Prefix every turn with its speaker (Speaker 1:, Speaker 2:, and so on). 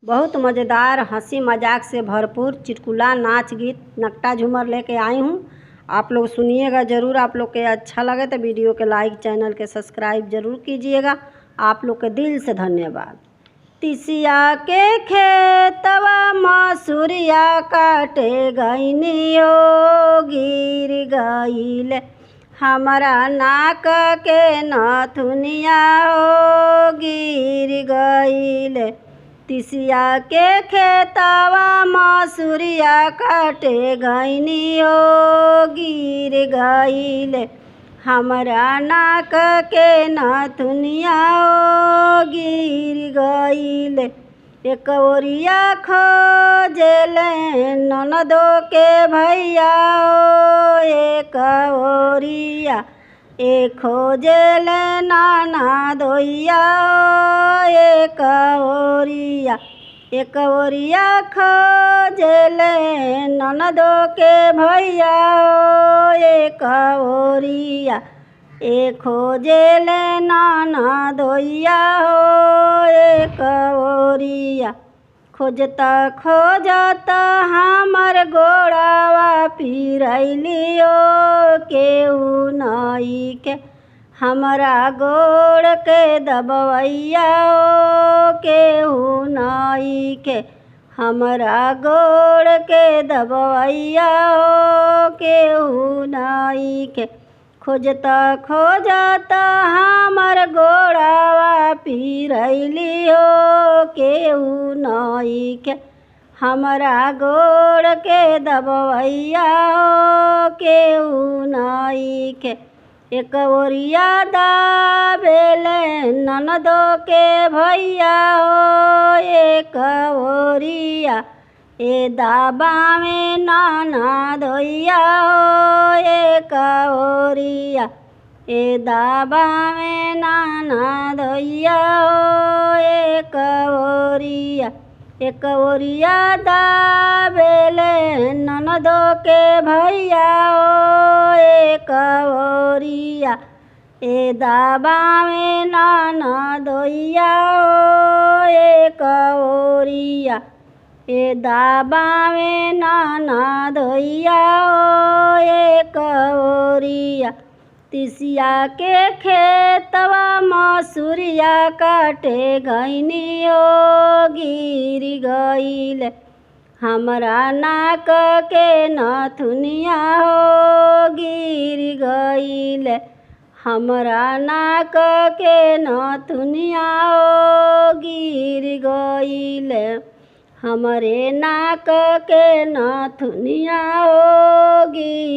Speaker 1: बहुत मज़ेदार हंसी मजाक से भरपूर चुटकुला नाच गीत नकटा झूमर लेके आई हूँ। आप लोग सुनिएगा ज़रूर। आप लोग के अच्छा लगे तो वीडियो के लाइक, चैनल के सब्सक्राइब ज़रूर कीजिएगा। आप लोग के दिल से धन्यवाद। तिसिया के खेतवा मसूरिया काटे गईनियो गिर गईल, हमारा नाक के नथुनिया हो गिर गईल। तिसिया के खेतवा मसूरिया काटे गईनियो गिर गईल, हमारा नाक के नथुनिया ओ गिर गईल। एक ओरिया खोजले ननदो के भैया ओ एक ओरिया खोजले नाना दोइया ओ एक ओरिया खोजले ननदो के भैया ओ एक ओरिया खोजले नाना दोइया हो एक ओरिया। खोजता खोजता हमर गोड़ावा पिरैलियो केहू नई के, हमरा गोड़ के दबवैया ओ केहू नई के, हमरा गोड़ के दबवैया ओ केहू नई के। खोजता खोजता हमर गोड़ावा पिरैलियो केहू नई के, हमरा गोड़ के दबवैया ओ केहू नई के। एक ओरिया दाबेले ननदो के भैया हो एक ओरिया दाबा में नाना दोइया हो एक ओरिया दाबा में नाना दोइया हो एक ओरिया। एक ओरिया दाबेले ननदो के भैया हो एक ओरिया दाबा में नाना दोइया हो एक ओरिया दाबा में नाना दोइया ओ एक ओरिया। तिसिया के खेतवा मसूरिया काटे गईनियो गिर गईल, हमरा नाक के नथुनिया हो गिर गईल, हमरा नाक के नथुनिया हो गिर गईल, हमरे नाक के नथुनिया हो गिर